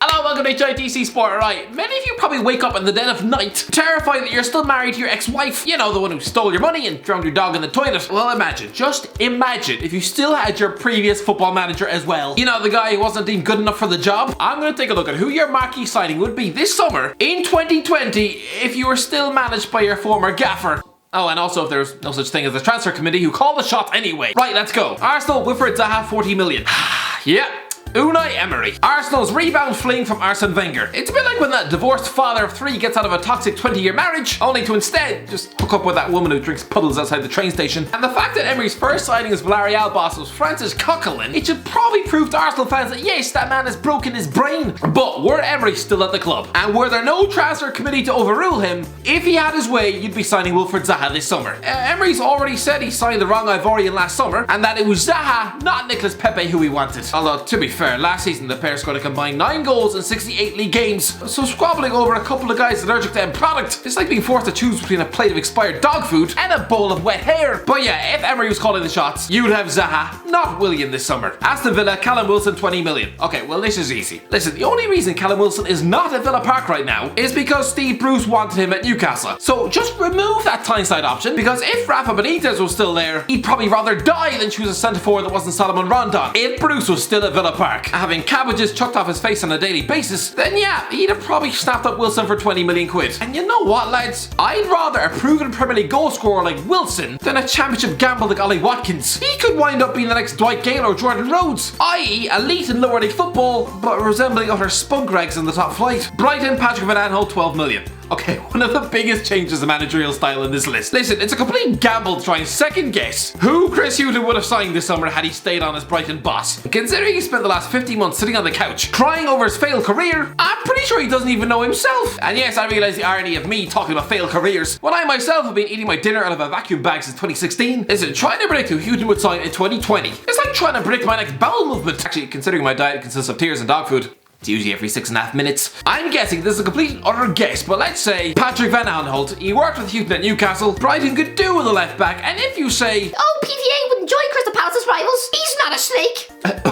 Hello, welcome to HITC Sport. Right, many of you probably wake up in the dead of night terrified that you're still married to your ex-wife. You know, the one who stole your money and drowned your dog in the toilet. Well, imagine, just imagine if you still had your previous football manager as well. You know, the guy who wasn't deemed good enough for the job. I'm going to take a look at who your marquee signing would be this summer in 2020 if you were still managed by your former gaffer. Oh, and also if there's no such thing as a transfer committee who call the shots anyway. Right, let's go. Arsenal, Wilfried Zaha, 40 million. Yeah. Unai Emery. Arsenal's rebound fling from Arsene Wenger. It's a bit like when that divorced father of three gets out of a toxic 20-year marriage, only to instead just hook up with that woman who drinks puddles outside the train station. And the fact that Emery's first signing as Villarreal boss was Francis Coquelin, it should probably prove to Arsenal fans that yes, that man has broken his brain. But were Emery still at the club? And were there no transfer committee to overrule him, if he had his way, you'd be signing Wilfried Zaha this summer. Emery's already said he signed the wrong Ivorian last summer, and that it was Zaha, not Nicolas Pepe, who he wanted. Although, to be fair, last season the pair scored a combined 9 goals in 68 league games, so squabbling over a couple of guys allergic to end product, it's like being forced to choose between a plate of expired dog food and a bowl of wet hair. But yeah, if Emery was calling the shots, you'd have Zaha, not William this summer. Aston Villa, Callum Wilson, 20 million. Okay, well this is easy. Listen, the only reason Callum Wilson is not at Villa Park right now is because Steve Bruce wanted him at Newcastle. So just remove that Tyneside option, because if Rafa Benitez was still there, he'd probably rather die than choose a centre forward that wasn't Solomon Rondon. If Bruce was still at Villa Park, having cabbages chucked off his face on a daily basis, then yeah, he'd have probably snapped up Wilson for 20 million quid. And you know what, lads? I'd rather a proven Premier League goal scorer like Wilson than a championship gamble like Ollie Watkins. He could wind up being the next Dwight Gale or Jordan Rhodes, i.e. elite in lower league football, but resembling utter spunk rags in the top flight. Brighton, Patrick Van Aanholt, 12 million. Okay, one of the biggest changes in managerial style in this list. Listen, it's a complete gamble to try and second guess who Chris Hughton would have signed this summer had he stayed on as Brighton boss. Considering he spent the last 50 months sitting on the couch crying over his failed career, I'm pretty sure he doesn't even know himself. And yes, I realise the irony of me talking about failed careers when I myself have been eating my dinner out of a vacuum bag since 2016. Listen, trying to predict who Hughton would sign in 2020 it's like trying to predict my next bowel movement. Actually, considering my diet consists of tears and dog food, it's usually every 6.5 minutes. I'm guessing this is a complete and utter guess, but let's say Patrick Van Aanholt. He worked with Hughton at Newcastle. Brighton could do with a left back, and if you say, oh, PVA would enjoy Crystal Palace's rivals, he's not a snake.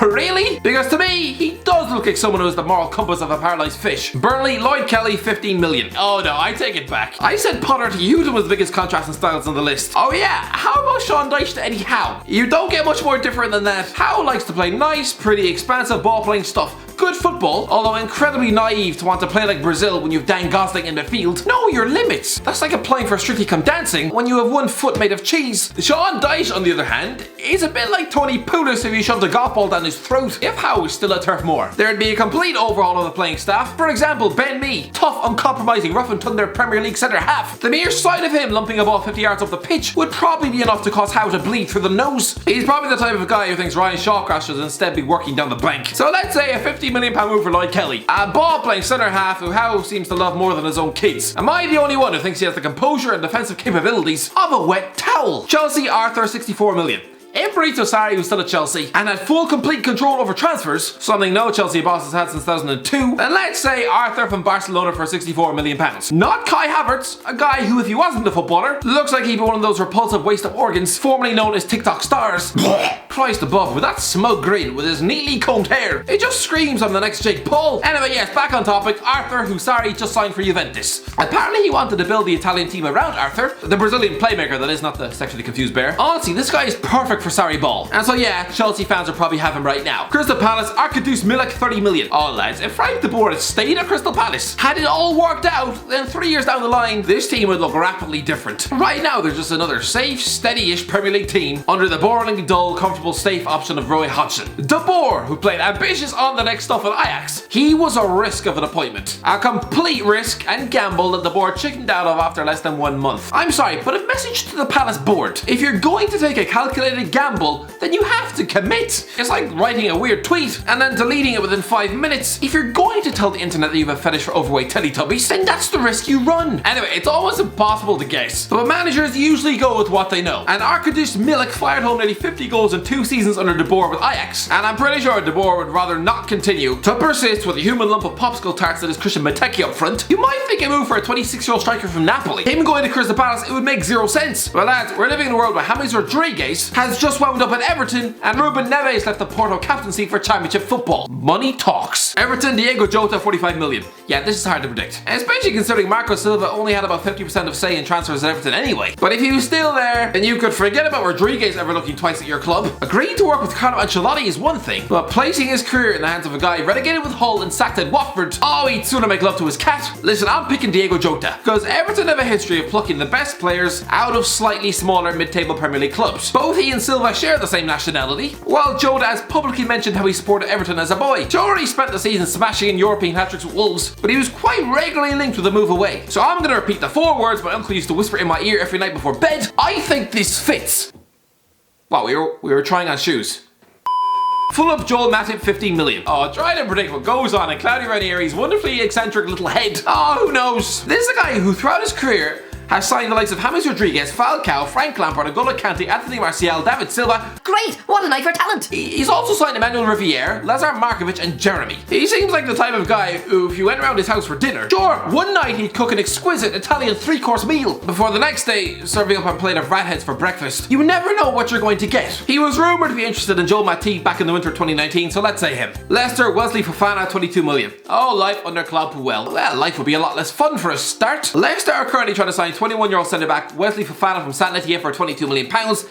Really? Because to me, he does look like someone who has the moral compass of a paralysed fish. Burnley, Lloyd Kelly, 15 million. Oh no, I take it back. I said Potter to Hughton was the biggest contrast in styles on the list. Oh yeah, how about Sean Dyche to Eddie Howe? You don't get much more different than that. Howe likes to play nice, pretty, expansive ball-playing stuff. Good football, although incredibly naive to want to play like Brazil when you've Dan Gosling in midfield. Know your limits. That's like applying for Strictly Come Dancing when you have one foot made of cheese. Sean Dyche, on the other hand, is a bit like Tony Pulis if you shoved a golf ball down his throat. If Howe was still at Turf Moor, there'd be a complete overhaul of the playing staff. For example, Ben Mee, tough, uncompromising, rough and thunder Premier League centre half. The mere sight of him lumping a ball 50 yards up the pitch would probably be enough to cause Howe to bleed through the nose. He's probably the type of guy who thinks Ryan Shawcross should instead be working down the bank. So let's say a £50 million move for Lloyd Kelly, a ball-playing centre half who Howe seems to love more than his own kids. Am I the only one who thinks he has the composure and defensive capabilities of a wet towel? Chelsea, Arthur, 64 million. If Maurizio Sarri was still at Chelsea and had full complete control over transfers, something no Chelsea boss has had since 2002, then let's say Arthur from Barcelona for £64 million. Not Kai Havertz, a guy who, if he wasn't a footballer, looks like he'd be one of those repulsive waste of organs formerly known as TikTok stars. Christ above, with that smug grin, with his neatly combed hair, it just screams I'm the next Jake Paul. Anyway, yes, back on topic, Arthur, who Sarri just signed for Juventus. Apparently he wanted to build the Italian team around Arthur, the Brazilian playmaker that is, not the sexually confused bear. Honestly, this guy is perfect for Sarri ball. And so yeah, Chelsea fans will probably have him right now. Crystal Palace, Arkadiusz Milik, 30 million. Oh lads, if Frank de Boer had stayed at Crystal Palace, had it all worked out, then 3 years down the line, this team would look rapidly different. Right now, they're just another safe, steady-ish Premier League team under the boring, dull, comfortable, safe option of Roy Hodgson. De Boer, who played ambitious on the next stuff at Ajax, he was a risk of an appointment. A complete risk and gamble that De Boer chickened out of after less than 1 month. I'm sorry, but a message to the Palace board. If you're going to take a calculated gamble, then you have to commit. It's like writing a weird tweet and then deleting it within 5 minutes. If you're going to tell the internet that you have a fetish for overweight Teletubbies, then that's the risk you run. Anyway, it's almost impossible to guess, but managers usually go with what they know. And Arkadiusz Milik fired home nearly 50 goals in 2 seasons under De Boer with Ajax, and I'm pretty sure De Boer would rather not continue to persist with a human lump of popsicle tarts that is Christian Matecki up front. You might think a move for a 26-year-old striker from Napoli. Him going to Crystal Palace, it would make zero sense. Well lads, we're living in a world where James Rodriguez has has just wound up at Everton, and Ruben Neves left the Porto captaincy for Championship football. Money talks. Everton, Diego Jota, 45 million. Yeah, this is hard to predict, especially considering Marco Silva only had about 50% of say in transfers at Everton anyway. But if he was still there, then you could forget about Rodriguez ever looking twice at your club. Agreeing to work with Carlo Ancelotti is one thing, but placing his career in the hands of a guy relegated with Hull and sacked at Watford, oh, he'd sooner make love to his cat. Listen, I'm picking Diego Jota, because Everton have a history of plucking the best players out of slightly smaller mid-table Premier League clubs. Both he and Silva share the same nationality, while Jota has publicly mentioned how he supported Everton as a boy. Sure, he spent the season smashing in European hat-tricks with Wolves, but he was quite regularly linked with a move away. So I'm going to repeat the 4 words my uncle used to whisper in my ear every night before bed. I think this fits. Wow, we were trying on shoes. Full up Joel Matip, 15 million. Oh, try to predict what goes on in Claudio Ranieri's wonderfully eccentric little head. Oh, who knows? This is a guy who throughout his career has signed the likes of James Rodriguez, Falcao, Frank Lampard, N'Golo Kante, Anthony Martial, David Silva. Great! What a night for talent! He's also signed Emmanuel Riviere, Lazar Markovic and Jeremy. He seems like the type of guy who, if you went around his house for dinner, sure, one night he'd cook an exquisite Italian 3-course meal, before the next day serving up a plate of rat heads for breakfast. You never know what you're going to get. He was rumoured to be interested in Joel Matip back in the winter of 2019, so let's say him. Leicester, Wesley Fofana, 22 million. Oh, life under Claude Puel. Well, life would be a lot less fun for a start. Leicester are currently trying to sign 21-year-old centre-back Wesley Fofana from Saint Etienne for £22 million.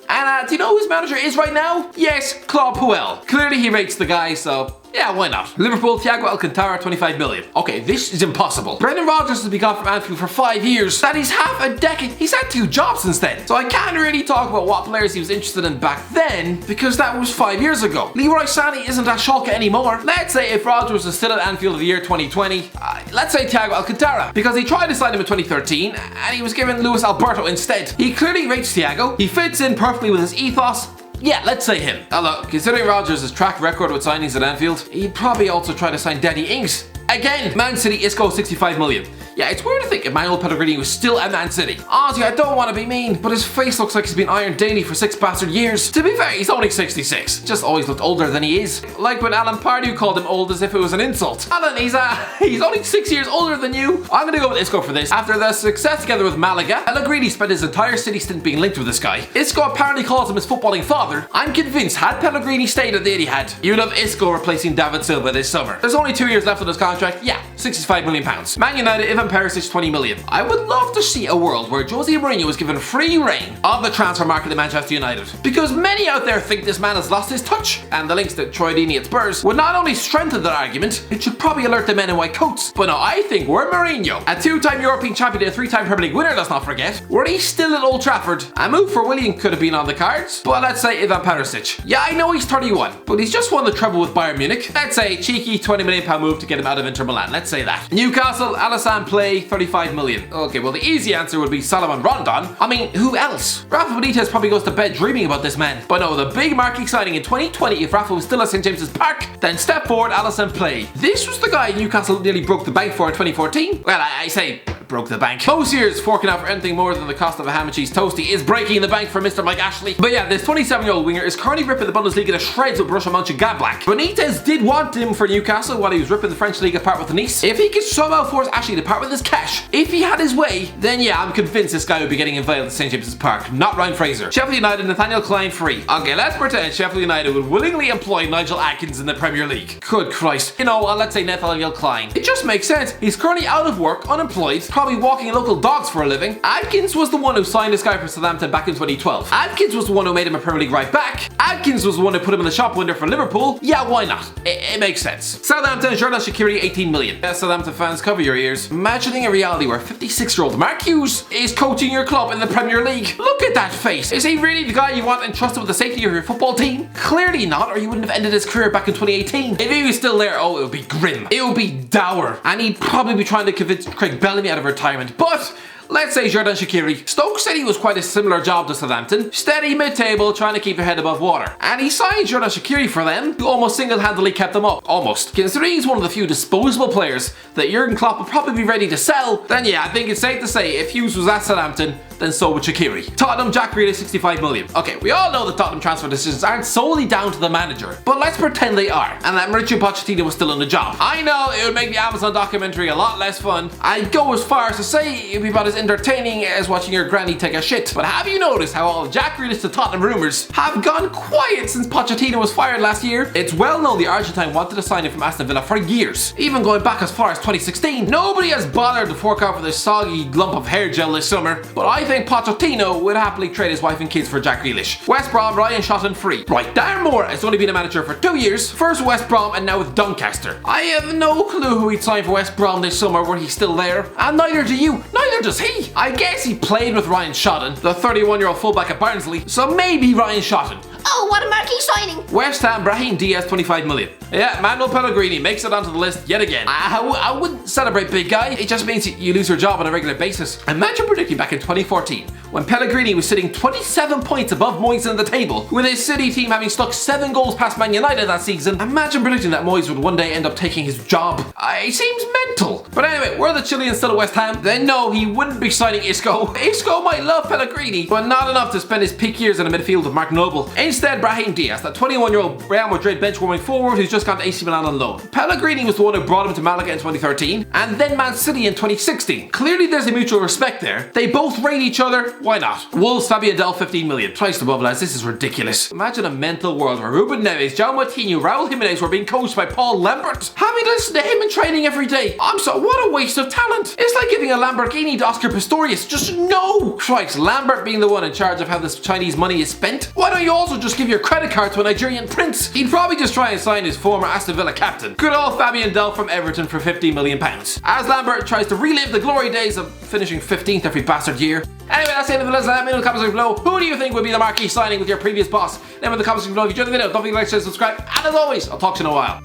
And do you know who his manager is right now? Yes, Claude Puel. Clearly he rates the guy, so yeah, why not? Liverpool, Thiago Alcantara, 25 million. Okay, this is impossible. Brendan Rodgers has been gone from Anfield for 5 years. That is half a decade. He's had 2 jobs since then. So I can't really talk about what players he was interested in back then, because that was 5 years ago. Leroy Sané isn't at Schalke anymore. Let's say if Rodgers was still at Anfield of the year 2020, let's say Thiago Alcantara, because he tried to sign him in 2013, and he was given Luis Alberto instead. He clearly rates Thiago. He fits in perfectly with his ethos. Yeah, let's say him. Now look, considering Rodgers' track record with signings at Anfield, he'd probably also try to sign Danny Ings. Again, Man City, Isco, 65 million. Yeah, it's weird to think Emmanuel Pellegrini was still at Man City. Honestly, I don't want to be mean, but his face looks like he's been ironed daily for 6 bastard years. To be fair, he's only 66. Just always looked older than he is. Like when Alan Pardew called him old as if it was an insult. Alan, he's only 6 years older than you. I'm gonna go with Isco for this. After their success together with Malaga, Pellegrini spent his entire City stint being linked with this guy. Isco apparently calls him his footballing father. I'm convinced had Pellegrini stayed at the Etihad, you'd have Isco replacing David Silva this summer. There's only 2 years left on his contract. Yeah, £65 million. Man United, Ivan Perisic, 20 million. I would love to see a world where Jose Mourinho was given free reign of the transfer market at Manchester United, because many out there think this man has lost his touch, and the links to Troy Deeney at Spurs would not only strengthen that argument, it should probably alert the men in white coats. But no, I think we're Mourinho, a 2-time European champion and a 3-time Premier League winner, let's not forget. Were he still at Old Trafford, a move for Willian could have been on the cards, but let's say Ivan Perisic. Yeah, I know he's 31, but he's just won the treble with Bayern Munich. Let's say cheeky £20 million move to get him out of Inter Milan, let's say that. Newcastle, Alassane Play, 35 million. Okay, well the easy answer would be Salomon Rondon. I mean, who else? Rafa Benitez probably goes to bed dreaming about this man. But no, the big marquee signing in 2020, if Rafa was still at St James's Park, then step forward Alassane Play. This was the guy Newcastle nearly broke the bank for in 2014. Well, I say broke the bank. Most years forking out for anything more than the cost of a ham and cheese toastie is breaking the bank for Mr. Mike Ashley. But yeah, this 27-year-old winger is currently ripping the Bundesliga to shreds with Borussia Mönchengladbach. Benitez did want him for Newcastle while he was ripping the French league apart with Nice. If he could somehow force Ashley to part with his cash, if he had his way, then yeah, I'm convinced this guy would be getting invited to St James's Park, not Ryan Fraser. Sheffield United, Nathaniel Klein free. Okay, let's pretend Sheffield United would willingly employ Nigel Atkins in the Premier League. Good Christ. You know, let's say Nathaniel Klein. It just makes sense. He's currently out of work, unemployed, probably walking local dogs for a living. Atkins was the one who signed this guy for Southampton back in 2012. Atkins was the one who made him a Premier League right back. Atkins was the one who put him in the shop window for Liverpool. Yeah, why not? It makes sense. Southampton, Jordan Shaqiri, 18 million. Yeah, Southampton fans, cover your ears. Imagining a reality where 56-year-old Mark Hughes is coaching your club in the Premier League. Look at that face. Is he really the guy you want entrusted with the safety of your football team? Clearly not, or he wouldn't have ended his career back in 2018. If he was still there, oh, it would be grim. It would be dour. And he'd probably be trying to convince Craig Bellamy out of retirement. But let's say Jordan Shaqiri. Stoke said he was quite a similar job to Southampton. Steady mid-table, trying to keep their head above water. And he signed Jordan Shaqiri for them, who almost single-handedly kept them up. Almost. Considering he's one of the few disposable players that Jurgen Klopp would probably be ready to sell, then yeah, I think it's safe to say if Hughes was at Southampton, then so would Shaqiri. Tottenham, Jack Grealish, 65 million. Okay, we all know that Tottenham transfer decisions aren't solely down to the manager, but let's pretend they are, and that Mauricio Pochettino was still on the job. I know it would make the Amazon documentary a lot less fun. I'd go as far as to say it'd be about as entertaining as watching your granny take a shit. But have you noticed how all Jack Grealish to Tottenham rumours have gone quiet since Pochettino was fired last year? It's well known the Argentine wanted to sign him from Aston Villa for years, even going back as far as 2016. Nobody has bothered to fork out for this soggy lump of hair gel this summer, but I think Pochettino would happily trade his wife and kids for Jack Grealish. West Brom, Ryan Shotton free. Right, Darren Moore has only been a manager for 2 years, first with West Brom and now with Doncaster. I have no clue who he'd sign for West Brom this summer were he still there, and neither do you, neither does he. I guess he played with Ryan Shotton, the 31-year-old fullback at Barnsley, so maybe Ryan Shotton. Oh, what a marquee signing! West Ham, Brahim, DIAZ, 25 million. Yeah, Manuel Pellegrini makes it onto the list yet again. I wouldn't celebrate big guy, it just means you lose your job on a regular basis. Imagine predicting back in 2014, when Pellegrini was sitting 27 points above Moyes in the table, with his City team having stuck 7 goals past Man United that season. Imagine predicting that Moyes would one day end up taking his job. It seems mental. But anyway, were the Chileans still at West Ham? Then no, he wouldn't be signing Isco. Isco might love Pellegrini, but not enough to spend his peak years in the midfield with Mark Noble. Instead, Brahim Diaz, that 21-year-old Real Madrid bench-warming forward who's just gone to AC Milan on loan. Pellegrini was the one who brought him to Malaga in 2013, and then Man City in 2016. Clearly there's a mutual respect there. They both rate each other, why not? Wolves, FABIAN, DELPH, 15 million. Twice the above, lads, this is ridiculous. Imagine a mental world where Ruben Neves, João Moutinho, Raul Jimenez were being coached by Paul Lambert. Having to listen to him in training every day. What a waste of talent. It's like giving a Lamborghini to Oscar Pistorius. Just no! Christ, Lambert being the one in charge of how this Chinese money is spent? Why don't you also just give your credit card to a Nigerian prince? He'd probably just try and sign his former Aston Villa captain. Good old Fabian DELPH from Everton for £50 million. As Lambert tries to relive the glory days of finishing 15th every bastard year. Anyway, that's the end of the list. Let me know in the comments below. Who do you think would be the marquee signing with your previous boss? Let me know in the comments below. If you enjoyed the video, don't forget to like, share, subscribe, and as always, I'll talk to you in a while.